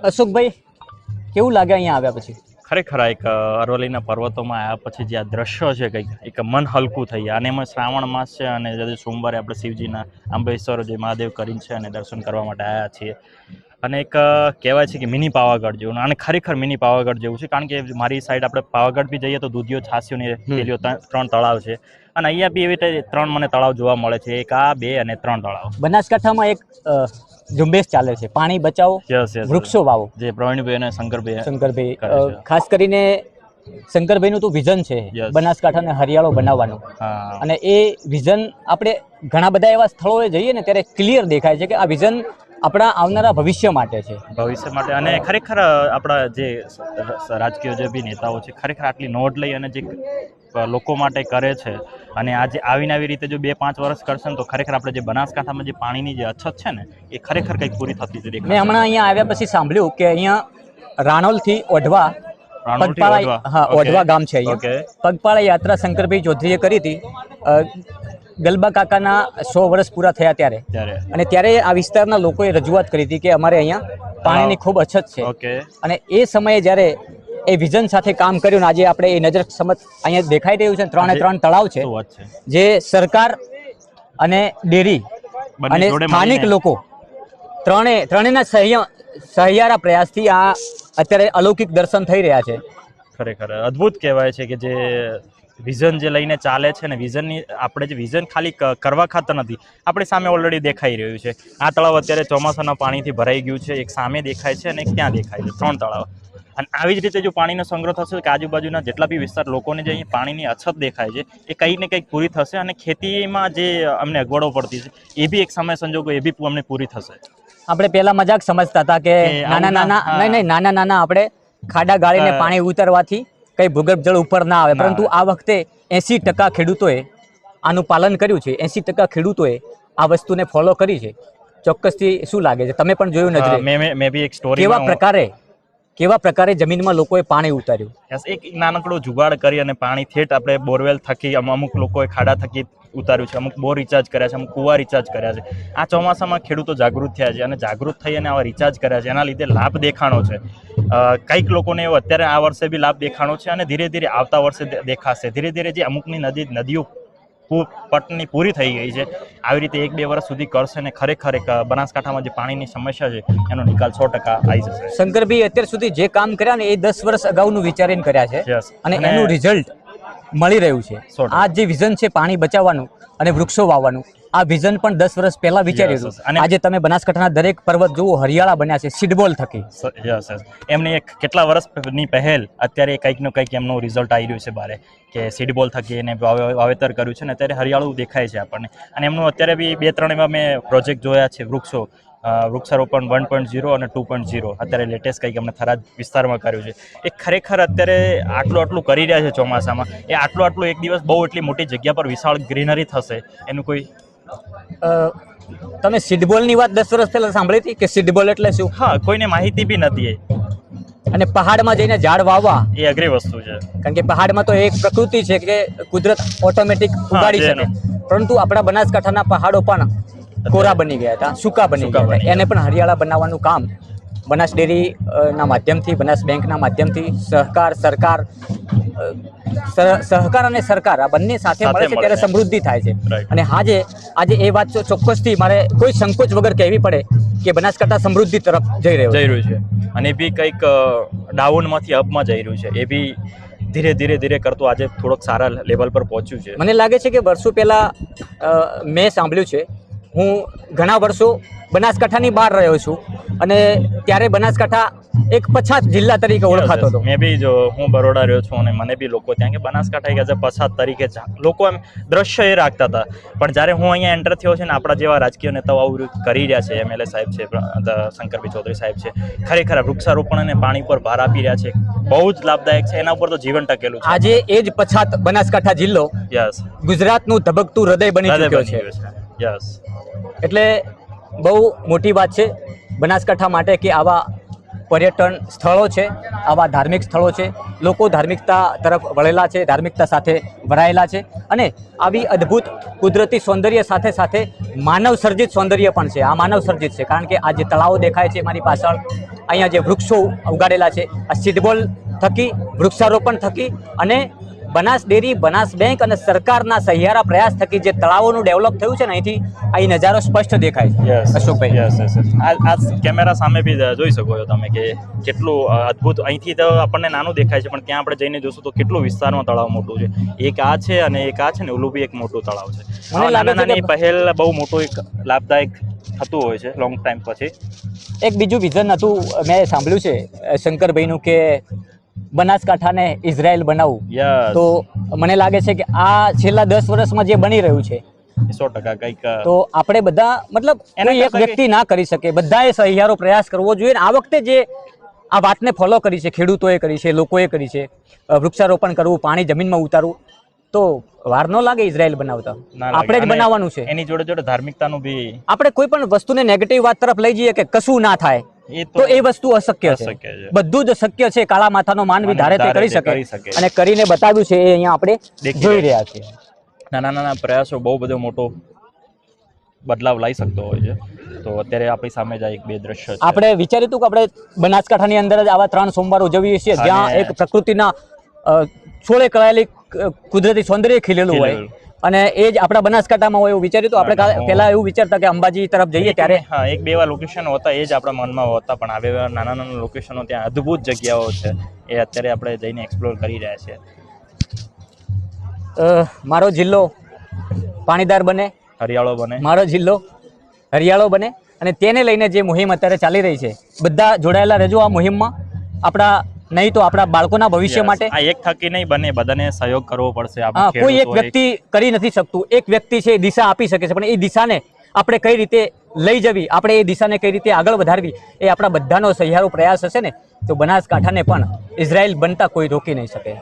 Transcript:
અશોકભાઈ, કેવું લાગે અહીંયા આવ્યા પછી? ખરેખર એક અરવલ્લીના પર્વતોમાં આવ્યા પછી જે આ દ્રશ્યો છે કંઈક એક મન હલકું થઈ જાય. અને એમાં શ્રાવણ માસ છે અને જે સોમવારે આપણે શિવજીના આંબેશ્વર જે મહાદેવ કરીને છે અને દર્શન કરવા માટે આવ્યા છીએ. અને એક કહેવાય છે કે મિની પાવાગઢ જેવું, અને ખરેખર મિની પાવાગઢ જેવું છે. કારણ કે મારી સાઈડ આપણે પાવાગઢ બી જઈએ તો દૂધિયો, છાસિયો ને પેલીઓ 3 તળાવ છે, અને અહીંયા બી એવી રીતે 3 મને તળાવ જોવા મળે છે. એક આ, 2 અને 3 તળાવ. બનાસકાંઠામાં એક ઝુંબેશ ચાલે છે, પાણી બચાવો, વૃક્ષો વાવો, જે પ્રવીણભાઈ અને શંકરભાઈ ખાસ કરીને શંકરભાઈનું તો વિઝન છે બનાસકાંઠાને હરિયાળો બનાવવાનું. અને એ વિઝન આપણે ઘણા બધા એવા સ્થળોએ જઈએ ને ત્યારે ક્લિયર દેખાય છે કે આ વિઝન આપણા આવનારા ભવિષ્ય માટે છે. અને ખરેખર આપણા જે રાજકીય જે બી નેતાઓ છે ખરેખર આટલી નોટ લઈ અને જે લોકો માટે કરે છે, અને આજે આવીને આવી રીતે જો 2-5 વર્ષ કરશે ને તો ખરેખર આપણે જે બનાસકાંઠામાં જે પાણીની જે અછત છે ને એ ખરેખર કંઈક પૂરી થતી હતી. મેં હમણાં અહીંયા આવ્યા પછી સાંભળ્યું કે અહીંયા રાણોલથી ઓઢવા ઓઢવા ગામ છે, અહીંયા પગપાળા યાત્રા શંકરભાઈ ચૌધરીએ કરી હતી ગલબા કાકાના 100 વર્ષ પૂરા થયા ત્યારે. અને ત્યારે આ વિસ્તારના લોકોએ રજૂઆત કરી હતી કે અમારે અહીંયા પાણીની ખૂબ અછત છે. અને એ સમયે જ્યારે એ વિઝન સાથે કામ કર્યું ને આજે આપણે એ નજર સમજ અહીંયા દેખાઈ રહ્યું છે 3 તળાવ છે જે સરકાર અને ડેરી અને સ્થાનિક લોકો ત્રણેયના સહિયારા પ્રયાસથી આ અત્યારે અલૌકિક દર્શન થઈ રહ્યા છે. ખરેખર અદ્ભુત કહેવાય છે કે જે વિઝન જે લઈને ચાલે છે ને વિઝનની આપણે જે વિઝન ખાલી કરવા ખાતર નથી, આપણી સામે ઓલરેડી દેખાઈ રહ્યું છે. આ તળાવ અત્યારે ચોમાસાના પાણીથી ભરાઈ ગયું છે, એક સામે દેખાય છે અને એક ત્યાં દેખાય છે, 3 તળાવ. અને આવી જ રીતે જો પાણીનો સંગ્રહ થશે કે આજુબાજુના જેટલા બી વિસ્તાર લોકોને જે અહીં પાણીની અછત દેખાય છે એ કંઈક ને કંઈક પૂરી થશે. અને ખેતીમાં જે અમને અગવડો પડતી છે એ બી એક સમય સંજોગો એ બી અમને પૂરી થશે. આપણે પહેલા મજાક સમજતા હતા કે નાના આપણે ખાડા ગાળીને પાણી ઉતારવાથી કઈ ભૂગર્ભ જળ ઉપર ના આવે, પરંતુ આ વખતે 80% ખેડૂતોએ આનું પાલન કર્યું છે. 80% ખેડૂતોએ આ વસ્તુને ફોલો કરી છે. ચોક્કસથી શું લાગે છે, તમે પણ જોયું નજરે? મેં બી એક સ્ટોરી કેવા પ્રકારે જમીનમાં લોકોએ પાણી ઉતાર્યું. એક નાનકડો જુગાડ કરી અને પાણી થેટ આપણે બોરવેલ થકી અમુક લોકોએ ખાડા થકી ઉતાર્યું છે, અમુક બોર રિચાર્જ કર્યા છે, અમુક કુવા રિચાર્જ કર્યા છે. આ ચોમાસામાં ખેડૂતો જાગૃત થયા છે અને જાગૃત થઈ અને આવા રિચાર્જ કર્યા છે, એના લીધે લાભ દેખાણો છે. કંઈક લોકોને એવો અત્યારે આ વર્ષે બી લાભ દેખાણો છે અને ધીરે ધીરે આવતા વર્ષે દેખાશે. ધીરે ધીરે જે અમુકની નદીઓ પટની પૂરી થઈ ગઈ છે, આવી રીતે 1-2 વર્ષ સુધી કરશે ને ખરેખર એક બનાસકાંઠામાં જે પાણીની સમસ્યા છે એનો નિકાલ 100% આવી જશે. શંકરભાઈ અત્યાર સુધી જે કામ કર્યા ને એ 10 વર્ષ અગાઉનું વિચારીને કર્યા છે અને એનું રિઝલ્ટ મળી રહ્યું છે. આ જે વિઝન છે પાણી બચાવવાનું અને વૃક્ષો વાવવાનું, આ વિઝન પણ 10 વર્ષ પહેલા વિચાર્યું હતું. અને આજે તમે બનાસકાંઠાના દરેક પર્વત જુઓ હરિયાળા બન્યા છે સીડબોલ થકી. એમની એક કેટલા વર્ષની પહેલ અત્યારે કંઈકનું કંઈક એમનું રિઝલ્ટ આવી રહ્યું છે બારે, કે સીડબોલ થકી એને વાવેતર કર્યું છે ને અત્યારે હરિયાળું દેખાય છે આપણને. અને એમનું અત્યારે બી 2-3 એવા મેં પ્રોજેક્ટ જોયા છે વૃક્ષારોપણ 1.0 અને 2.0. અત્યારે લેટેસ્ટ કંઈક અમને થરાદ વિસ્તારમાં કર્યું છે. એ ખરેખર અત્યારે આટલું કરી રહ્યા છે ચોમાસામાં. એ આટલું એક દિવસ બહુ એટલી મોટી જગ્યા પર વિશાળ ગ્રીનરી થશે એનું કોઈ. તમે સીડબોલની વાત 10 વર્ષ પહેલા સાંભળી હતી કે સીડબોલ એટલે શું? હા, કોઈને માહિતી બી નથી. અને પહાડમાં જઈને ઝાડ વાવવા એ અઘરી વસ્તુ છે, કારણ કે પહાડમાં તો એક પ્રકૃતિ છે કે કુદરત ઓટોમેટિક ઉગાડી શકે, પરંતુ આપણા બનાસકાંઠાના પહાડો પણ કોરા બની ગયા હતા, સૂકા બની ગયા હતા. એને પણ હરિયાળા બનાવવાનું કામ બનાસ ડેરી ના માધ્યમથી, બનાસ બેંકના માધ્યમથી સહકાર અને સરકાર આ બંને સાથે મળે છે ત્યારે સમૃદ્ધિ થાય છે. અને આજે એ વાત ચોક્કસથી મારે કોઈ સંકોચ વગર કહેવી પડે કે બનાસકાંઠા સમૃદ્ધિ તરફ જઈ રહ્યું છે. અને એ બી કંઈક ડાઉનમાંથી અપમાં જઈ રહ્યું છે. એ બી ધીરે કરતું આજે થોડોક સારા લેવલ પર પહોંચ્યું છે. મને લાગે છે કે વર્ષો પહેલા મેં સાંભળ્યું છે, હું ઘણા વર્ષો બનાસકાંઠાની બહાર રહ્યો છું અને ત્યારે બનાસકાંઠા એક પછાત જિલ્લા તરીકે ઓળખાતો હતો. મેં બી જો હું બરોડા રહ્યો છું અને મને બી લોકો ત્યાં કે બનાસકાંઠા એક એઝ અ પછાત તરીકે લોકો એમ દ્રશ્ય એ રાખતા હતા. પણ જ્યારે હું અહીંયા એન્ટર થયો છે ને આપણા જેવા રાજકીય નેતાઓ આવું કરી રહ્યા છે, MLA સાહેબ છે, શંકરભાઈ ચૌધરી સાહેબ છે, ખરેખર વૃક્ષારોપણ અને પાણી પર ભાર આપી રહ્યા છે, બહુ જ લાભદાયક છે. એના ઉપર તો જીવન ટકેલું છે. આજે એ જ પછાત બનાસકાંઠા જિલ્લો ગુજરાતનું ધબકતું હૃદય બની ચૂક્યો છે. એટલે બહુ મોટી વાત છે બનાસકાંઠા માટે કે આવા પર્યટન સ્થળો છે, આવા ધાર્મિક સ્થળો છે, લોકો ધાર્મિકતા તરફ વળેલા છે, ધાર્મિકતા સાથે ભરાયેલા છે. અને આવી અદ્ભુત કુદરતી સૌંદર્ય સાથે સાથે માનવ સર્જિત સૌંદર્ય પણ છે. આ માનવ સર્જિત છે કારણ કે આ જે તળાવો દેખાય છે મારી પાછળ, અહીંયા જે વૃક્ષો ઉગાડેલા છે આ સીડબોલ થકી વૃક્ષારોપણ થકી અને બનાસ ડેરી, બનાસ બેંક અને સરકારના સહિયારા પ્રયાસ થકી જે તળાવોનું ડેવલપ થયું છે ને અહીંથી અહીં નજારો સ્પષ્ટ દેખાય છે અશોકભાઈ. આ કેમેરા સામે બી જોઈ શકો છો તમે કે કેટલું અદ્ભુત. અહીંથી તો આપણને નાનું દેખાય છે પણ ત્યાં આપણે જઈને જોશું તો કેટલું વિસ્તારમાં તળાવ મોટું છે. એક આ છે અને એક આ છે ને ઓલું બી એક મોટું તળાવ છે. મને લાગે છે નાની પહેલ બહુ મોટું એક લાભદાયક થતું હોય છે લોંગ ટાઈમ પછી. એક બીજું વિઝન હતું મેં સાંભળ્યું છે શંકરભાઈનું કે બનાસકાંઠાને ઇઝરાયલ બનાવવું. તો મને લાગે છે કે આ છેલ્લા 10 વર્ષમાં જે બની રહ્યું છે 100% કંઈક તો આપણે બધા મતલબ કોઈ એક વ્યક્તિ ના કરી શકે, બધાએ સહિયારો પ્રયાસ કરવો જોઈએ. આ વખતે જે આ વાતને ફોલો કરી છે, ખેડૂતોએ કરી છે, લોકોએ કરી છે, વૃક્ષારોપણ કરવું, પાણી જમીનમાં ઉતારવું, તો વાર ન લાગે ઇઝરાયલ બનાવતા. આપણે જ બનાવવાનું છે. એની જોડે જોડે ધાર્મિકતાનું બી આપણે કોઈ પણ વસ્તુને નેગેટિવ વાત તરફ લઈ જઈએ કે કશું ના થાય તો એ વસ્તુ અશક્ય છે. બધું જ શક્ય છે. કાળા માથાનો માનવી ધારે તે કરી શકે અને કરીને બતાવ્યું છે. એ અહીંયા આપણે જોઈ રહ્યા છીએ. નાના નાના પ્રયાસો બહુ બધો મોટો બદલાવ લાવી શકતો હોય છે. તો અત્યારે આપણી સામે જ એક બે દ્રશ્ય છે. આપણે વિચાર્યું હતું કે આપણે બનાસકાંઠાની અંદર જ આવા 3 સોમવાર ઉજવીએ છીએ જ્યાં એક પ્રકૃતિના છોડે કળાયેલી કુદરતી સૌંદર્ય ખીલેલું હોય અને એ જ આપણા બનાસકાંઠામાં હોય એવું વિચાર્યું હતું. આપણે પહેલા એવું વિચારતા કે અંબાજી તરફ જઈએ ત્યારે એક બે એવા લોકેશન હતા એ જ આપણા મનમાં હતા પણ હવે નાના નાના લોકેશનો ત્યાં અદ્ભુત જગ્યાઓ છે એ અત્યારે આપણે જઈને એક્સપ્લોર કરી રહ્યા છીએ. મારો જિલ્લો પાણીદાર બને, હરિયાળો બને, મારો જિલ્લો હરિયાળો બને અને તેને લઈને જે મુહિમ અત્યારે ચાલી રહી છે બધા જોડાયેલા રહેજો આ મુહિમમાં. આપણા નહીં તો આપણા બાળકોના ભવિષ્ય માટે આ એક થકી નહીં બને, બધાને સહયોગ કરવો પડશે. કોઈ એક વ્યક્તિ કરી નથી શકતું. એક વ્યક્તિ છે દિશા આપી શકે છે પણ એ દિશાને આપણે કઈ રીતે લઈ જવી, આપણે એ દિશાને કઈ રીતે આગળ વધારવી એ આપણા બધાનો સહિયારો પ્રયાસ હશે ને તો બનાસકાંઠાને પણ ઇઝરાયલ બનતા કોઈ રોકી નહીં શકે.